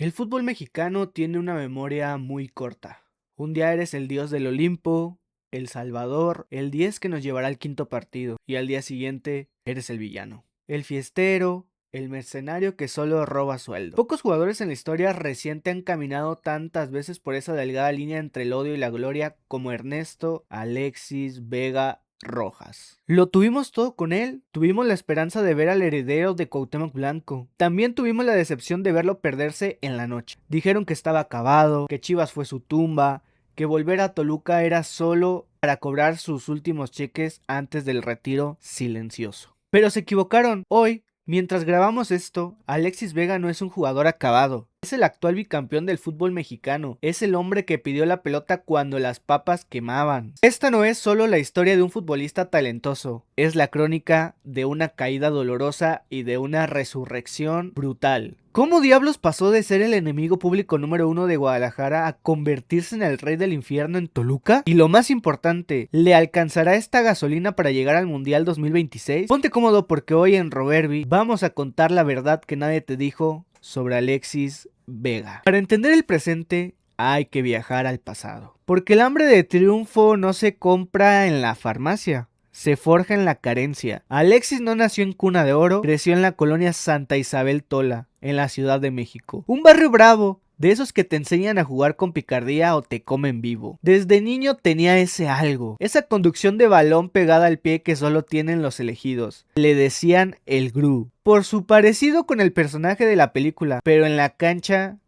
El fútbol mexicano tiene una memoria muy corta. Un día eres el dios del Olimpo, el Salvador, el 10 que nos llevará al quinto partido, y al día siguiente eres el villano, el fiestero, el mercenario que solo roba sueldo. Pocos jugadores en la historia reciente han caminado tantas veces por esa delgada línea entre el odio y la gloria como Ernesto, Alexis, Vega, Rojas. Lo tuvimos todo con él. Tuvimos la esperanza de ver al heredero de Cuauhtémoc Blanco. También tuvimos la decepción de verlo perderse en la noche. Dijeron que estaba acabado, que Chivas fue su tumba, que volver a Toluca era solo para cobrar sus últimos cheques antes del retiro silencioso. Pero se equivocaron. Hoy, mientras grabamos esto, Alexis Vega no es un jugador acabado. Es el actual bicampeón del fútbol mexicano. Es el hombre que pidió la pelota cuando las papas quemaban. Esta no es solo la historia de un futbolista talentoso. Es la crónica de una caída dolorosa y de una resurrección brutal. ¿Cómo diablos pasó de ser el enemigo público número 1 de Guadalajara a convertirse en el rey del infierno en Toluca? Y lo más importante, ¿le alcanzará esta gasolina para llegar al Mundial 2026? Ponte cómodo porque hoy en Roverbi vamos a contar la verdad que nadie te dijo sobre Alexis Vega. Para entender el presente hay que viajar al pasado, porque el hambre de triunfo no se compra en la farmacia, se forja en la carencia. Alexis no nació en cuna de oro, creció en la colonia Santa Isabel Tola, en la Ciudad de México. Un barrio bravo, de esos que te enseñan a jugar con picardía o te comen vivo. Desde niño tenía ese algo, esa conducción de balón pegada al pie que solo tienen los elegidos. Le decían el Gru, por su parecido con el personaje de la película, pero en la cancha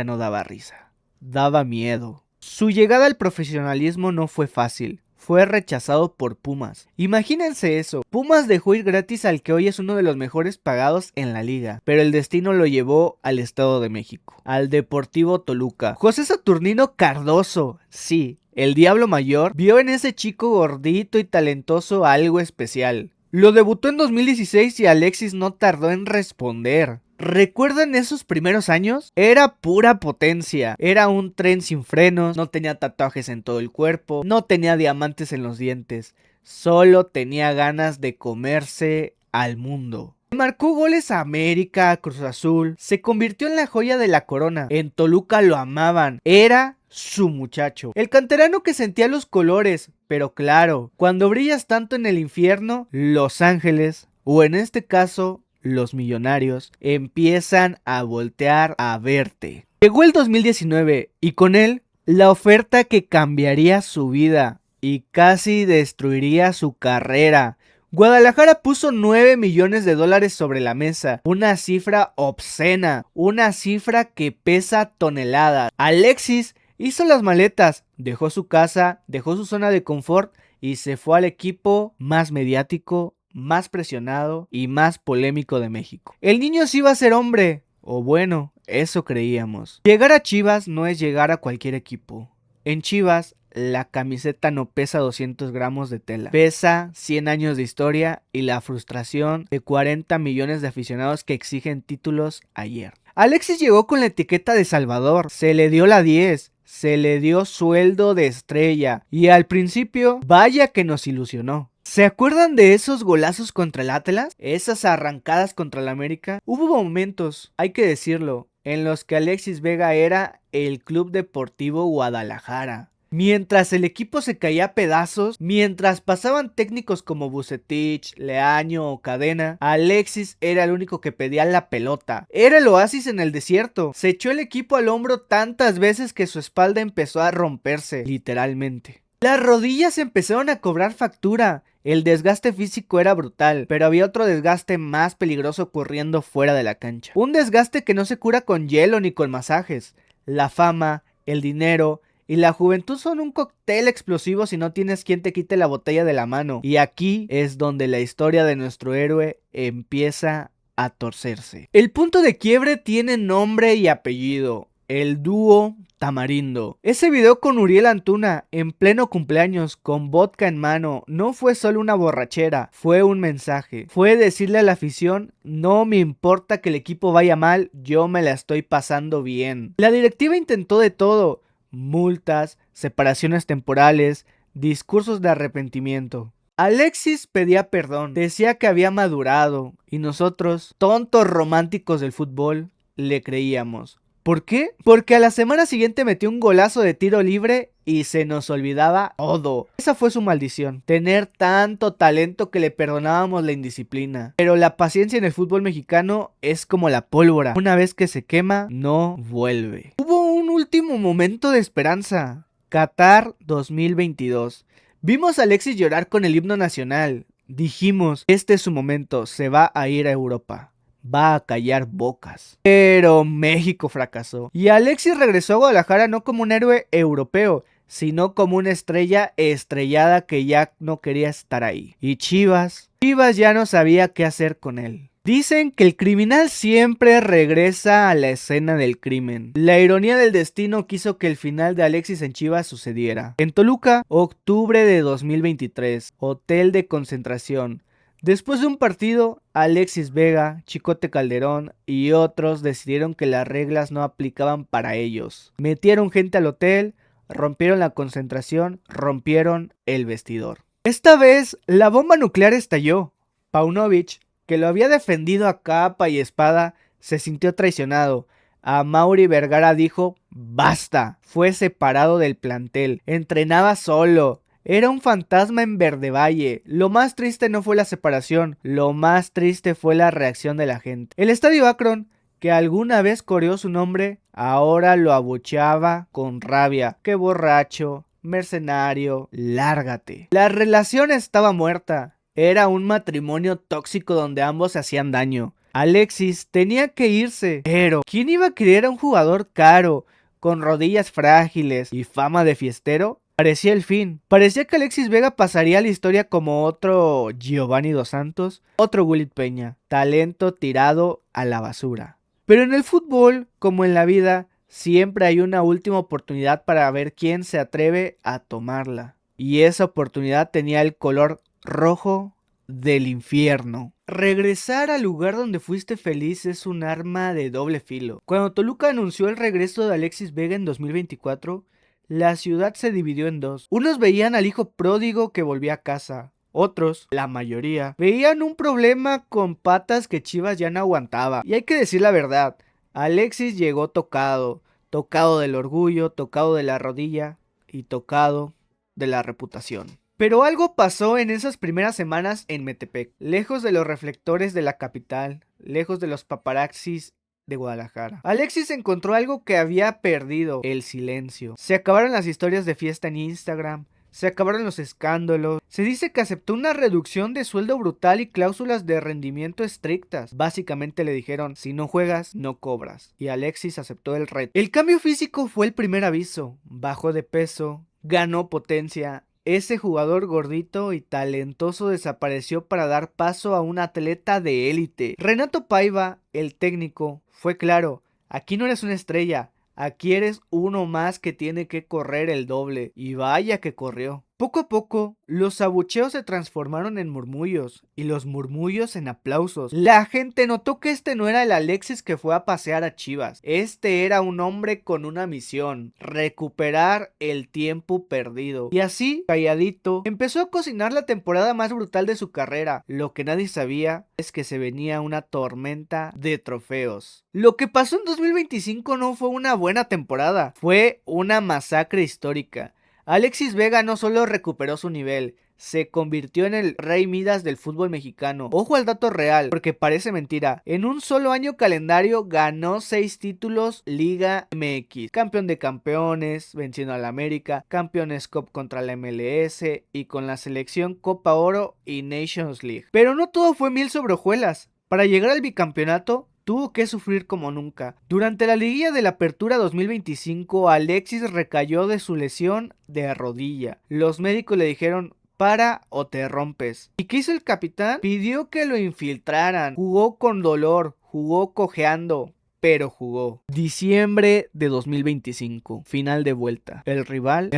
no daba risa, daba miedo. Su llegada al profesionalismo no fue fácil. Fue rechazado por Pumas. Imagínense eso. Pumas dejó ir gratis al que hoy es uno de los mejores pagados en la liga. Pero el destino lo llevó al Estado de México. Al Deportivo Toluca. José Saturnino Cardoso. Sí, el Diablo Mayor vio en ese chico gordito y talentoso algo especial. Lo debutó en 2016 y Alexis no tardó en responder. ¿Recuerdan esos primeros años? Era pura potencia, era un tren sin frenos, no tenía tatuajes en todo el cuerpo, no tenía diamantes en los dientes, solo tenía ganas de comerse al mundo. Marcó goles a América, a Cruz Azul, se convirtió en la joya de la corona, en Toluca lo amaban, era su muchacho, el canterano que sentía los colores, pero claro, cuando brillas tanto en el infierno, Los Ángeles, o en este caso, los millonarios, empiezan a voltear a verte. Llegó el 2019 y con él la oferta que cambiaría su vida y casi destruiría su carrera. Guadalajara puso 9 millones de dólares sobre la mesa, una cifra obscena, una cifra que pesa toneladas. Alexis hizo las maletas, dejó su casa, dejó su zona de confort y se fue al equipo más mediático, más presionado y más polémico de México. El niño sí iba a ser hombre, o bueno, eso creíamos. Llegar a Chivas no es llegar a cualquier equipo. En Chivas, la camiseta no pesa 200 gramos de tela. Pesa 100 años de historia y la frustración de 40 millones de aficionados que exigen títulos ayer. Alexis llegó con la etiqueta de Salvador, se le dio la 10, se le dio sueldo de estrella y al principio, vaya que nos ilusionó. ¿Se acuerdan de esos golazos contra el Atlas? Esas arrancadas contra el América. Hubo momentos, hay que decirlo, en los que Alexis Vega era el Club Deportivo Guadalajara. Mientras el equipo se caía a pedazos, mientras pasaban técnicos como Vucetich, Leaño o Cadena, Alexis era el único que pedía la pelota. Era el oasis en el desierto. Se echó el equipo al hombro tantas veces que su espalda empezó a romperse, literalmente. Las rodillas empezaron a cobrar factura. El desgaste físico era brutal, pero había otro desgaste más peligroso ocurriendo fuera de la cancha. Un desgaste que no se cura con hielo ni con masajes. La fama, el dinero y la juventud son un cóctel explosivo si no tienes quien te quite la botella de la mano. Y aquí es donde la historia de nuestro héroe empieza a torcerse. El punto de quiebre tiene nombre y apellido. El dúo Tamarindo. Ese video con Uriel Antuna en pleno cumpleaños con vodka en mano no fue solo una borrachera, fue un mensaje. Fue decirle a la afición, no me importa que el equipo vaya mal, yo me la estoy pasando bien. La directiva intentó de todo, multas, separaciones temporales, discursos de arrepentimiento. Alexis pedía perdón, decía que había madurado y nosotros, tontos románticos del fútbol, le creíamos. ¿Por qué? Porque a la semana siguiente metió un golazo de tiro libre y se nos olvidaba todo. Esa fue su maldición, tener tanto talento que le perdonábamos la indisciplina. Pero la paciencia en el fútbol mexicano es como la pólvora, una vez que se quema, no vuelve. Hubo un último momento de esperanza, Qatar 2022. Vimos a Alexis llorar con el himno nacional. Dijimos, este es su momento, se va a ir a Europa. Va a callar bocas. Pero México fracasó. Y Alexis regresó a Guadalajara no como un héroe europeo, sino como una estrella estrellada que ya no quería estar ahí. Y Chivas ya no sabía qué hacer con él. Dicen que el criminal siempre regresa a la escena del crimen. La ironía del destino quiso que el final de Alexis en Chivas sucediera. En Toluca, octubre de 2023, hotel de concentración. Después de un partido, Alexis Vega, Chicote Calderón y otros decidieron que las reglas no aplicaban para ellos. Metieron gente al hotel, rompieron la concentración, rompieron el vestidor. Esta vez, la bomba nuclear estalló. Paunovic, que lo había defendido a capa y espada, se sintió traicionado. A Mauri Vergara dijo, basta, fue separado del plantel, entrenaba solo. Era un fantasma en Verde Valle. Lo más triste no fue la separación, lo más triste fue la reacción de la gente. El estadio Akron, que alguna vez coreó su nombre, ahora lo abucheaba con rabia. ¡Qué borracho! Mercenario, lárgate. La relación estaba muerta. Era un matrimonio tóxico donde ambos se hacían daño. Alexis tenía que irse, pero ¿quién iba a querer a un jugador caro, con rodillas frágiles y fama de fiestero? Parecía el fin. Parecía que Alexis Vega pasaría a la historia como otro Giovanni Dos Santos, otro Willy Peña, talento tirado a la basura. Pero en el fútbol, como en la vida, siempre hay una última oportunidad para ver quién se atreve a tomarla. Y esa oportunidad tenía el color rojo del infierno. Regresar al lugar donde fuiste feliz es un arma de doble filo. Cuando Toluca anunció el regreso de Alexis Vega en 2024, la ciudad se dividió en dos. Unos veían al hijo pródigo que volvía a casa. Otros, la mayoría, veían un problema con patas que Chivas ya no aguantaba. Y hay que decir la verdad, Alexis llegó tocado. Tocado del orgullo, tocado de la rodilla y tocado de la reputación. Pero algo pasó en esas primeras semanas en Metepec, lejos de los reflectores de la capital, lejos de los paparazzis de Guadalajara. Alexis encontró algo que había perdido, el silencio. Se acabaron las historias de fiesta en Instagram, se acabaron los escándalos. Se dice que aceptó una reducción de sueldo brutal y cláusulas de rendimiento estrictas. Básicamente le dijeron, si no juegas, no cobras. Y Alexis aceptó el reto. El cambio físico fue el primer aviso. Bajó de peso, ganó potencia. Ese jugador gordito y talentoso desapareció para dar paso a un atleta de élite. Renato Paiva, el técnico, fue claro, aquí no eres una estrella, aquí eres uno más que tiene que correr el doble. Y vaya que corrió. Poco a poco, los abucheos se transformaron en murmullos y los murmullos en aplausos. La gente notó que este no era el Alexis que fue a pasear a Chivas. Este era un hombre con una misión, recuperar el tiempo perdido. Y así, calladito, empezó a cocinar la temporada más brutal de su carrera. Lo que nadie sabía es que se venía una tormenta de trofeos. Lo que pasó en 2025 no fue una buena temporada, fue una masacre histórica. Alexis Vega no solo recuperó su nivel, se convirtió en el rey Midas del fútbol mexicano. Ojo al dato real, porque parece mentira. En un solo año calendario ganó 6 títulos Liga MX. Campeón de campeones, venciendo al América, Campeones Cup contra la MLS y con la selección Copa Oro y Nations League. Pero no todo fue miel sobre hojuelas. Para llegar al bicampeonato, tuvo que sufrir como nunca. Durante la liguilla de la Apertura 2025, Alexis recayó de su lesión de rodilla. Los médicos le dijeron, para o te rompes. ¿Y qué hizo el capitán? Pidió que lo infiltraran. Jugó con dolor, jugó cojeando, pero jugó. Diciembre de 2025, final de vuelta. El rival,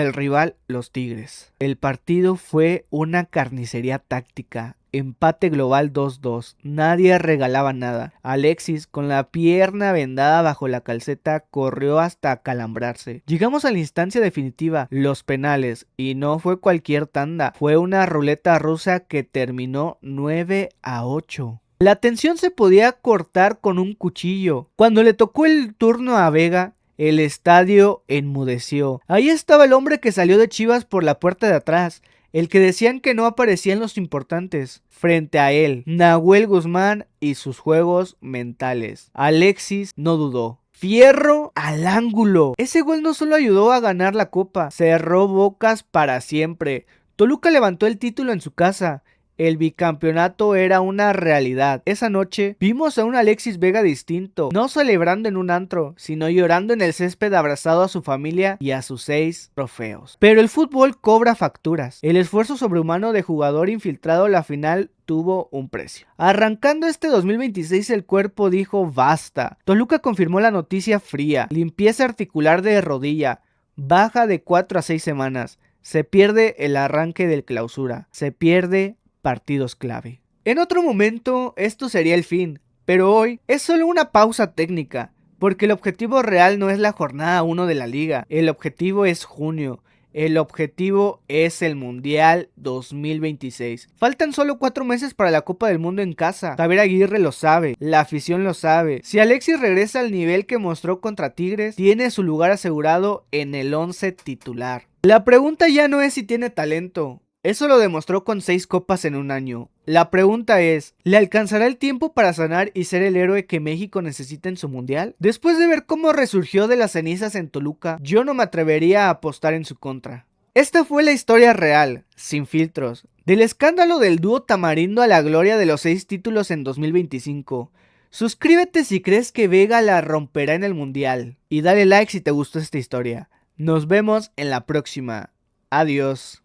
los Tigres. El partido fue una carnicería táctica. Empate global 2-2. Nadie regalaba nada. Alexis, con la pierna vendada bajo la calceta, corrió hasta acalambrarse. Llegamos a la instancia definitiva, los penales, y no fue cualquier tanda. Fue una ruleta rusa que terminó 9-8. La tensión se podía cortar con un cuchillo. Cuando le tocó el turno a Vega, el estadio enmudeció. Ahí estaba el hombre que salió de Chivas por la puerta de atrás, el que decían que no aparecía en los importantes. Frente a él, Nahuel Guzmán y sus juegos mentales. Alexis no dudó. Fierro al ángulo. Ese gol no solo ayudó a ganar la copa, cerró bocas para siempre. Toluca levantó el título en su casa. El bicampeonato era una realidad. Esa noche vimos a un Alexis Vega distinto, no celebrando en un antro, sino llorando en el césped abrazado a su familia y a sus 6 trofeos. Pero el fútbol cobra facturas. El esfuerzo sobrehumano de jugador infiltrado a la final tuvo un precio. Arrancando este 2026 el cuerpo dijo basta. Toluca confirmó la noticia fría: limpieza articular de rodilla, baja de 4 a 6 semanas. Se pierde el arranque del clausura. Se pierde partidos clave. En otro momento esto sería el fin, pero hoy es solo una pausa técnica, porque el objetivo real no es la jornada 1 de la liga, el objetivo es junio. El objetivo es el Mundial 2026. Faltan solo 4 meses para la Copa del Mundo en casa. Javier Aguirre lo sabe, la afición lo sabe. Si Alexis regresa al nivel que mostró contra Tigres, tiene su lugar asegurado en el 11 titular. La pregunta ya no es si tiene talento. Eso lo demostró con 6 copas en un año. La pregunta es, ¿le alcanzará el tiempo para sanar y ser el héroe que México necesita en su mundial? Después de ver cómo resurgió de las cenizas en Toluca, yo no me atrevería a apostar en su contra. Esta fue la historia real, sin filtros, del escándalo del dúo Tamarindo a la gloria de los 6 títulos en 2025. Suscríbete si crees que Vega la romperá en el mundial. Y dale like si te gustó esta historia. Nos vemos en la próxima. Adiós.